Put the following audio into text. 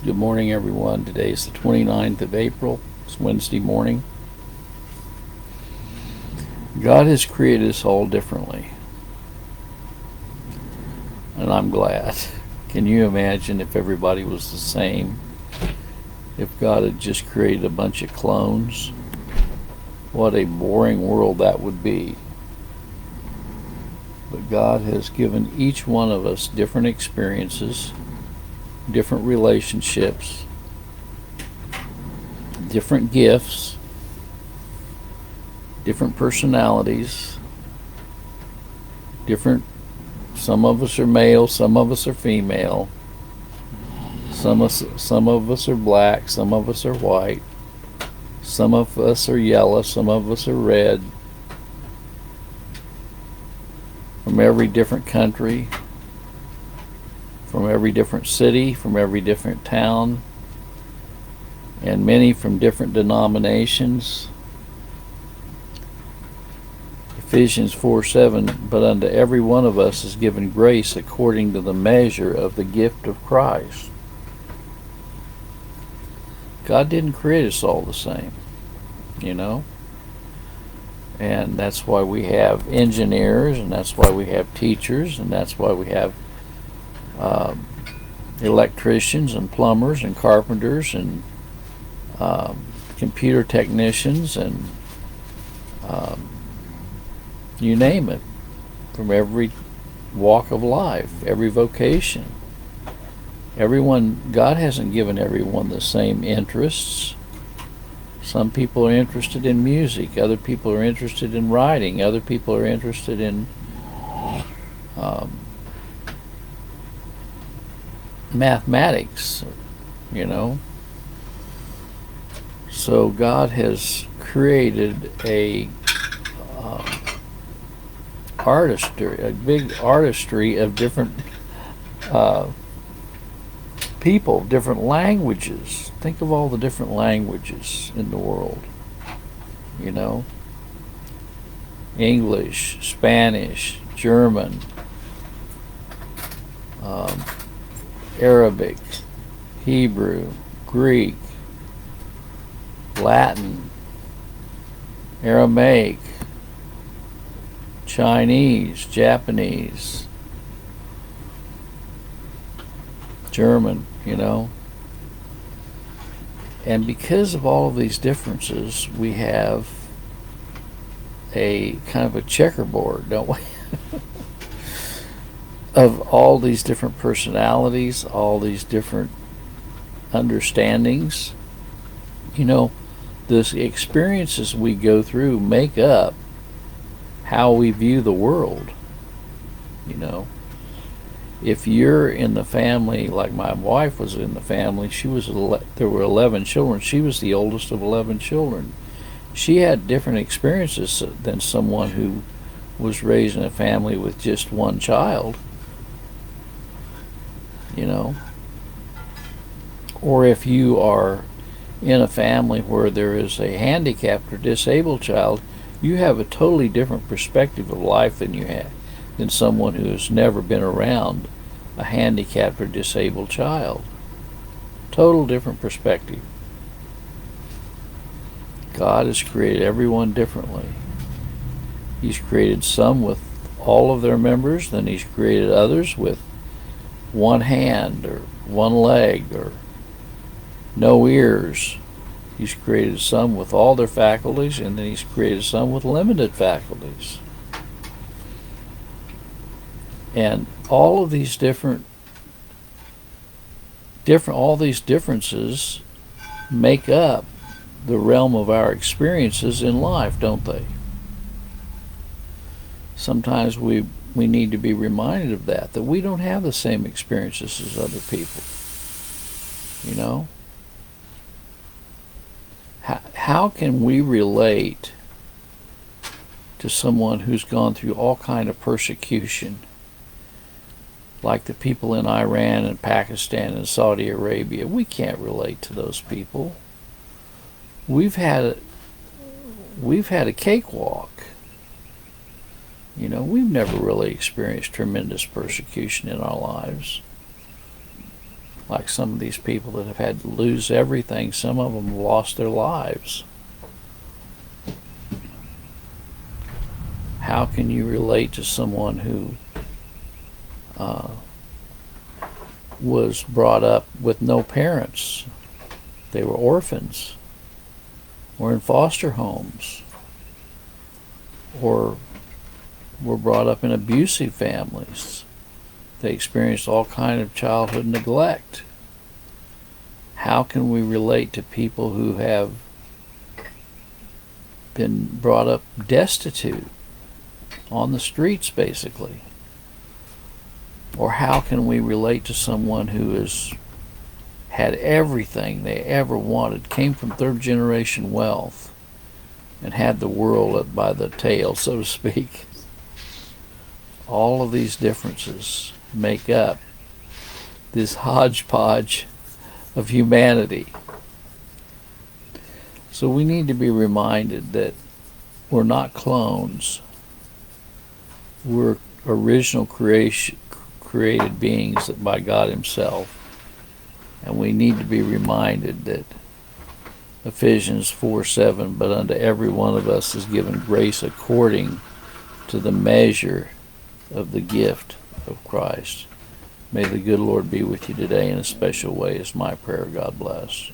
Good morning, everyone. Today is the 29th of April. It's Wednesday morning. God has created us all differently, and I'm glad. Can you imagine if everybody was the same? If God had just created a bunch of clones? What a boring world that would be. But God has given each one of us different experiences, different relationships, different gifts, different personalities, different. Some of us are male, some of us are female, some of us are black, some of us are white, some of us are yellow, some of us are red, from every different country, from every different city, from every different town, and many from different denominations. Ephesians 4:7, but unto every one of us is given grace according to the measure of the gift of Christ. God didn't create us all the same, you know? And that's why we have engineers, and that's why we have teachers, and that's why we have electricians and plumbers and carpenters and computer technicians and you name it, from every walk of life, every vocation. God hasn't given everyone the same interests. Some people are interested in music, other people are interested in writing, other people are interested in mathematics, you know. So God has created a big artistry of different people, different languages. Think of all the different languages in the world, you know. English, Spanish, German, Arabic, Hebrew, Greek, Latin, Aramaic, Chinese, Japanese, German, you know. And because of all of these differences, we have a kind of a checkerboard, don't we? Of all these different personalities, all these different understandings. You know, the experiences we go through make up how we view the world. You know, if you're in the family, like my wife was in the family, there were 11 children. She was the oldest of 11 children. She had different experiences than someone who was raised in a family with just one child, you know. Or if you are in a family where there is a handicapped or disabled child, you have a totally different perspective of life than someone who has never been around a handicapped or disabled child. Total different perspective. God has created everyone differently. He's created some with all of their members, then He's created others with one hand or one leg or no ears. He's created some with all their faculties, and then He's created some with limited faculties. And all of these all these differences make up the realm of our experiences in life, don't they? Sometimes we need to be reminded of that we don't have the same experiences as other people, you know. How can we relate to someone who's gone through all kind of persecution, like the people in Iran and Pakistan and Saudi Arabia? We can't relate to those people. We've had a cakewalk. You know, we've never really experienced tremendous persecution in our lives. like some of these people that have had to lose everything. Some of them have lost their lives. How can you relate to someone who was brought up with no parents? They were orphans, or in foster homes, or were brought up in abusive families. They experienced all kind of childhood neglect. How can we relate to people who have been brought up destitute, on the streets basically? Or how can we relate to someone who has had everything they ever wanted, came from third generation wealth, and had the world by the tail, so to speak? All of these differences make up this hodgepodge of humanity. So we need to be reminded that we're not clones. We're original created beings by God Himself. And we need to be reminded that Ephesians 4:7, but unto every one of us is given grace according to the measure of the gift of Christ. May the good Lord be with you today in a special way, is my prayer. God bless.